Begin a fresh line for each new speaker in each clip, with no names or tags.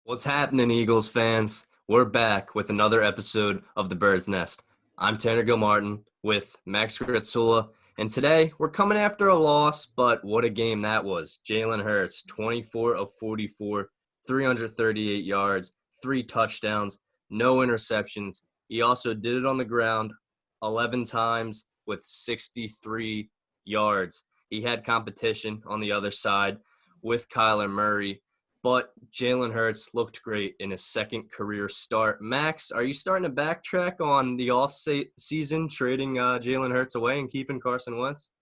What's happening, Eagles fans? We're back with another episode of The Bird's Nest. I'm Tannergils Martin with Max Gritzula, and today we're coming after a loss, but what a game that was. Jalen Hurts, 24 of 44, 338 yards, 3 touchdowns, no interceptions. He also did it on the ground 11 times with 63 yards. He had competition on the other side with Kyler Murray. But Jalen Hurts looked great in his second career start. Max, are you starting to backtrack on the off-season, trading Jalen Hurts away and keeping Carson Wentz?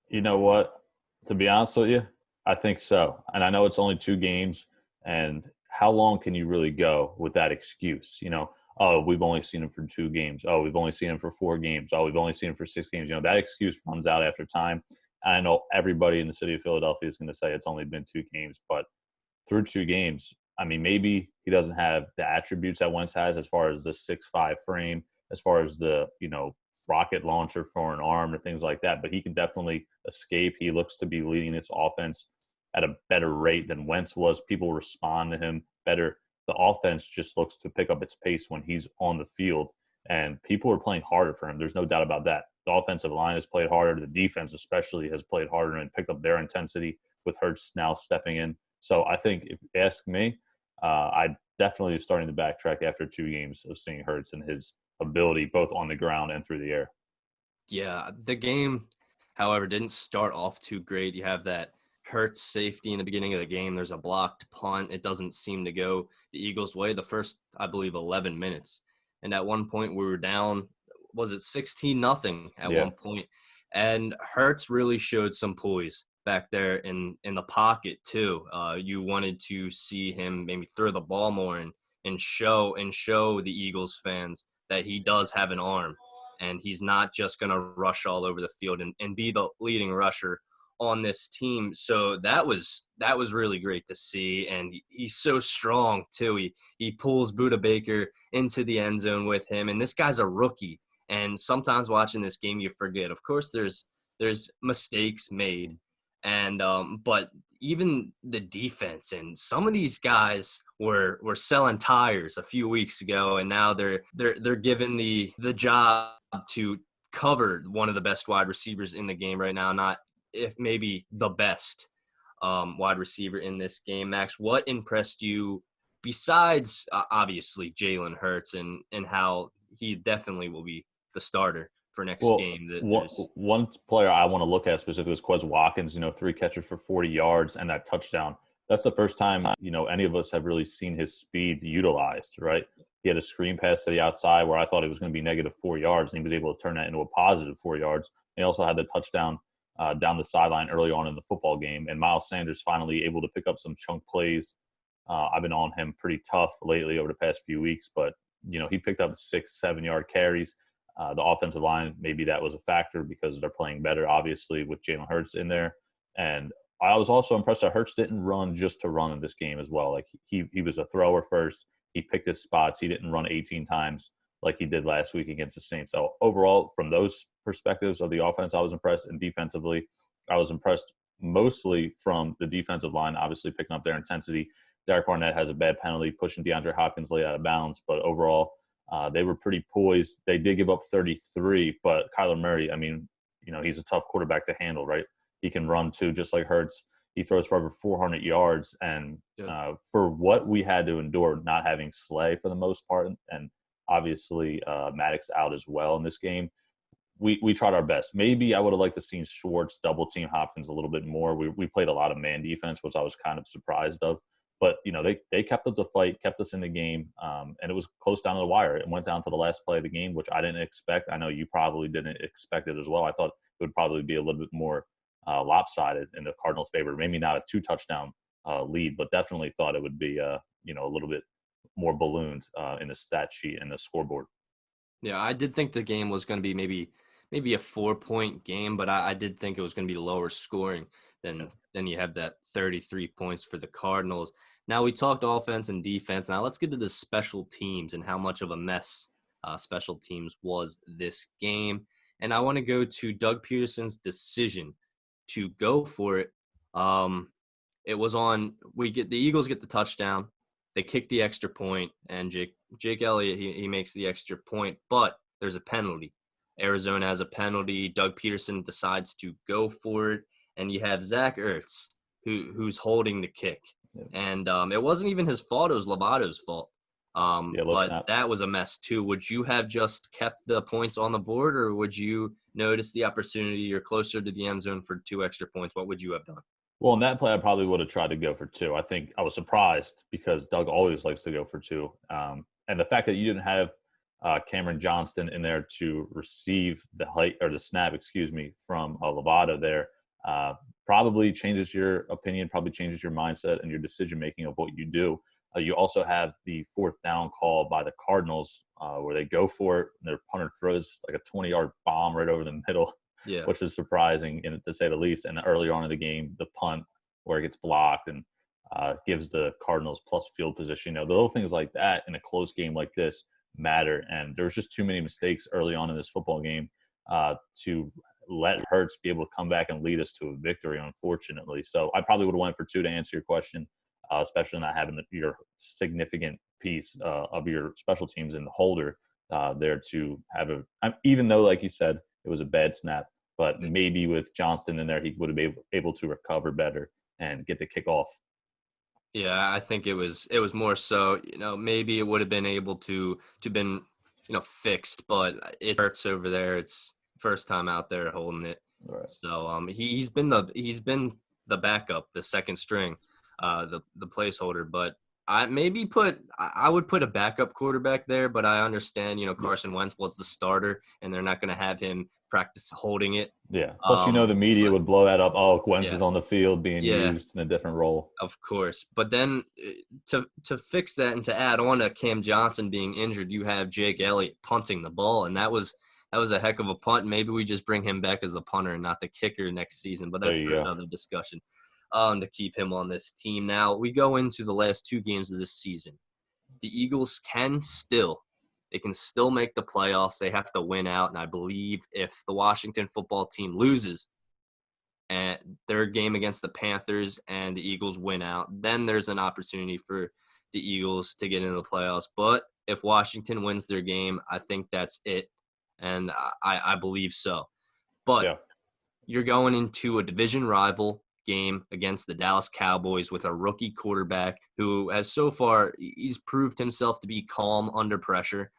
You know what? To be honest with you, I think so. And I know it's only 2 games. And how long can you really go with that excuse? Oh, we've only seen him for 2 games. Oh, we've only seen him for 4 games. Oh, we've only seen him for 6 games. That excuse runs out after time. And I know everybody in the city of Philadelphia is going to say it's only been 2 games, but through 2 games, I mean, maybe he doesn't have the attributes that Wentz has as far as the 6'5" frame, as far as the, rocket launcher for an arm or things like that, but he can definitely escape. He looks to be leading this offense at a better rate than Wentz was. People respond to him better. The offense just looks to pick up its pace when he's on the field, and people are playing harder for him. There's no doubt about that. The offensive line has played harder. The defense especially has played harder and picked up their intensity with Hurts now stepping in. So I think if you ask me, I definitely is starting to backtrack after 2 games of seeing Hurts and his ability both on the ground and through the air.
Yeah, the game, however, didn't start off too great. You have that Hurts safety in the beginning of the game. There's a blocked punt. It doesn't seem to go the Eagles' way the first, I believe, 11 minutes. And at one point we were down, was it 16-0 at
Yeah.
one point? And Hurts really showed some poise back there in the pocket too. You wanted to see him maybe throw the ball more and show the Eagles fans that he does have an arm and he's not just going to rush all over the field and be the leading rusher on this team. So that was really great to see, and he's so strong too. He pulls Buda Baker into the end zone with him, and this guy's a rookie. And sometimes watching this game, you forget. Of course, there's mistakes made, and but even the defense and some of these guys were selling tires a few weeks ago, and now they're given the job to cover one of the best wide receivers in the game right now, not if maybe the best wide receiver in this game. Max, what impressed you besides obviously Jalen Hurts and how he definitely will be the starter for next
Well,
game?
one player I want to look at specifically is Quez Watkins, 3 catches for 40 yards and that touchdown. That's the first time, any of us have really seen his speed utilized, right? He had a screen pass to the outside where I thought it was going to be -4 yards, and he was able to turn that into a +4 yards. He also had the touchdown down the sideline early on in the football game, and Miles Sanders finally able to pick up some chunk plays. I've been on him pretty tough lately over the past few weeks, but, he picked up 6-7 yard carries. The offensive line, maybe that was a factor because they're playing better, obviously, with Jalen Hurts in there. And I was also impressed that Hurts didn't run just to run in this game as well. Like he was a thrower first. He picked his spots. He didn't run 18 times like he did last week against the Saints. So overall, from those perspectives of the offense, I was impressed. And defensively, I was impressed mostly from the defensive line, obviously picking up their intensity. Derek Barnett has a bad penalty, pushing DeAndre Hopkins late out of bounds. But overall, they were pretty poised. They did give up 33, but Kyler Murray, I mean, he's a tough quarterback to handle, right? He can run too, just like Hurts. He throws for over 400 yards. And for what we had to endure, not having Slay for the most part, and obviously Maddox out as well in this game, we tried our best. Maybe I would have liked to seen Schwartz double team Hopkins a little bit more. We played a lot of man defense, which I was kind of surprised of. But, they kept up the fight, kept us in the game, and it was close down to the wire. It went down to the last play of the game, which I didn't expect. I know you probably didn't expect it as well. I thought it would probably be a little bit more lopsided in the Cardinals' favor. Maybe not a 2-touchdown lead, but definitely thought it would be, a little bit more ballooned in the stat sheet and the scoreboard.
Yeah, I did think the game was going to be maybe a 4-point game, but I did think it was going to be lower scoring than you have that 33 points for the Cardinals. Now we talked offense and defense. Now let's get to the special teams and how much of a mess special teams was this game. And I want to go to Doug Peterson's decision to go for it. It was on. The Eagles get the touchdown. They kick the extra point, and Jake Elliott, he makes the extra point, but there's a penalty. Arizona has a penalty. Doug Peterson decides to go for it, and you have Zach Ertz, who's holding the kick.
Yeah.
And it wasn't even his fault. It was Lovato's fault. But that was a mess too. Would you have just kept the points on the board, or would you notice the opportunity? You're closer to the end zone for 2 extra points. What would you have done?
Well, in that play, I probably would have tried to go for 2. I think I was surprised because Doug always likes to go for 2. And the fact that you didn't have Cameron Johnston in there to receive the height or the snap, from Lovato there, probably changes your opinion, probably changes your mindset and your decision making of what you do. You also have the 4th down call by the Cardinals where they go for it and their punter throws like a 20-yard bomb right over the middle.
Yeah.
Which is surprising, to say the least. And earlier on in the game, the punt where it gets blocked and gives the Cardinals plus field position. The little things like that in a close game like this matter. And there's just too many mistakes early on in this football game to let Hurts be able to come back and lead us to a victory, unfortunately. So I probably would have went for 2 to answer your question, especially not having your significant piece of your special teams in the holder there to have even though, like you said, it was a bad snap, but maybe with Johnston in there, he would have been able to recover better and get the kickoff.
Yeah, I think it was more so, maybe it would have been able to been, fixed, but it hurts over there. It's first time out there holding it.
Right.
So he's been the backup, the second string, the placeholder, but I would put a backup quarterback there, but I understand, Carson Wentz was the starter and they're not going to have him practice holding it.
Yeah. Plus, the media would blow that up. Oh, Wentz is on the field being used in a different role.
Of course. But then to fix that and to add on to Cam Johnson being injured, you have Jake Elliott punting the ball. And that was a heck of a punt. Maybe we just bring him back as the punter and not the kicker next season, but that's for another discussion. To keep him on this team. Now, we go into the last 2 games of this season. The Eagles can still make the playoffs. They have to win out, and I believe if the Washington football team loses and their game against the Panthers and the Eagles win out, then there's an opportunity for the Eagles to get into the playoffs. But if Washington wins their game, I think that's it, and I believe so. But you're going into a division rival game against the Dallas Cowboys with a rookie quarterback who has so far he's proved himself to be calm under pressure,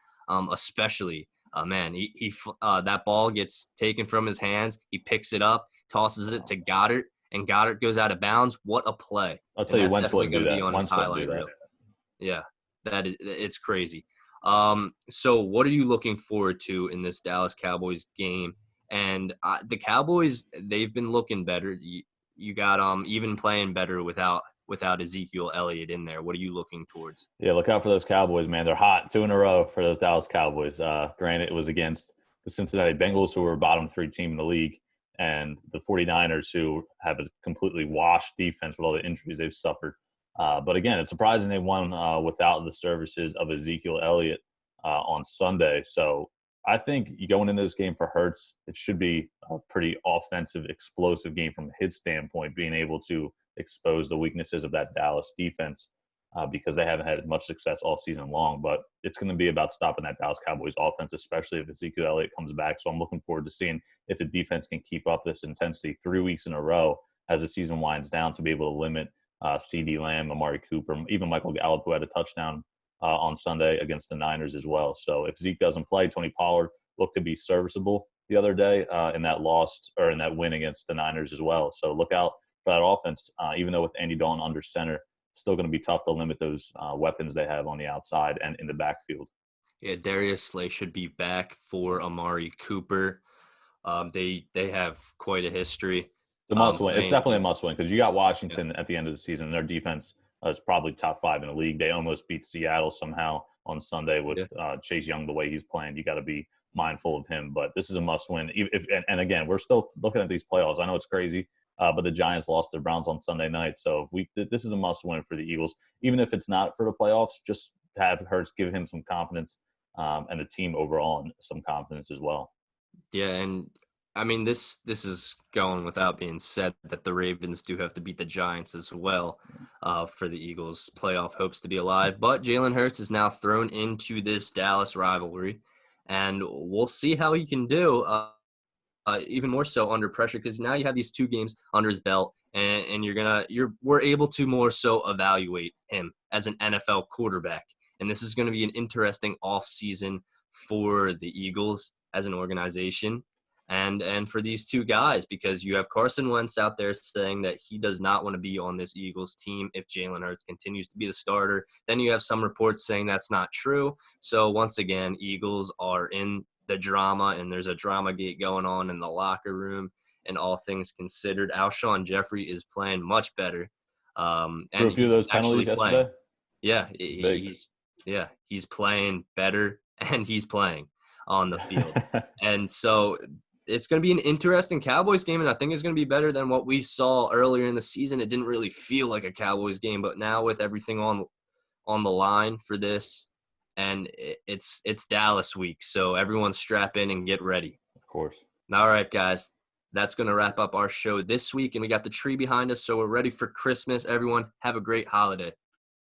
especially that ball gets taken from his hands, he picks it up, tosses it to Goddard, and Goddard goes out of bounds. What a play.
I'll tell you, Wentz wouldn't do that. Wentz wouldn't do that.
Yeah, it's crazy. So what are you looking forward to in this Dallas Cowboys game? And the Cowboys, they've been looking better. You got even playing better without Ezekiel Elliott in there. What are you looking towards?
Yeah, look out for those Cowboys, man. They're hot. 2 in a row for those Dallas Cowboys. Granted, it was against the Cincinnati Bengals, who were a bottom 3 team in the league, and the 49ers, who have a completely washed defense with all the injuries they've suffered. But again, it's surprising they won without the services of Ezekiel Elliott on Sunday. So I think going into this game for Hurts, it should be a pretty offensive, explosive game from his standpoint, being able to expose the weaknesses of that Dallas defense because they haven't had much success all season long. But it's going to be about stopping that Dallas Cowboys offense, especially if Ezekiel Elliott comes back. So I'm looking forward to seeing if the defense can keep up this intensity 3 weeks in a row as the season winds down to be able to limit CeeDee Lamb, Amari Cooper, even Michael Gallup, who had a touchdown on Sunday against the Niners as well. So if Zeke doesn't play, Tony Pollard looked to be serviceable the other day in that win against the Niners as well. So look out for that offense, even though with Andy Dalton under center, it's still going to be tough to limit those weapons they have on the outside and in the backfield.
Yeah, Darius Slay should be back for Amari Cooper. They have quite a history.
It's a must win. It's definitely a must win because you got Washington at the end of the season. Their defense is probably top 5 in the league. They almost beat Seattle somehow on Sunday with Chase Young the way he's playing. You got to be mindful of him. But this is a must win. And again, we're still looking at these playoffs. I know it's crazy, but the Giants lost to the Browns on Sunday night. So this is a must win for the Eagles. Even if it's not for the playoffs, just have Hurts give him some confidence and the team overall and some confidence as well.
Yeah, and I mean, this is going without being said that the Ravens do have to beat the Giants as well for the Eagles' playoff hopes to be alive. But Jalen Hurts is now thrown into this Dallas rivalry, and we'll see how he can do. Even more so under pressure because now you have these 2 games under his belt, and we're able to more so evaluate him as an NFL quarterback. And this is going to be an interesting offseason for the Eagles as an organization and for these 2 guys, because you have Carson Wentz out there saying that he does not want to be on this Eagles team if Jalen Hurts continues to be the starter. Then you have some reports saying that's not true. So once again, Eagles are in the drama, and there's a drama gate going on in the locker room. And all things considered, Alshon Jeffrey is playing much better,
For
and
a few of
he's
those
actually
penalties
playing.
yesterday,
Yeah,
big.
he's playing better, and he's playing on the field. And so it's going to be an interesting Cowboys game, and I think it's going to be better than what we saw earlier in the season. It didn't really feel like a Cowboys game, but now with everything on the line for this, and it's Dallas week, so everyone strap in and get ready.
Of course.
All right, guys, that's going to wrap up our show this week, and we got the tree behind us, so we're ready for Christmas. Everyone, have a great holiday.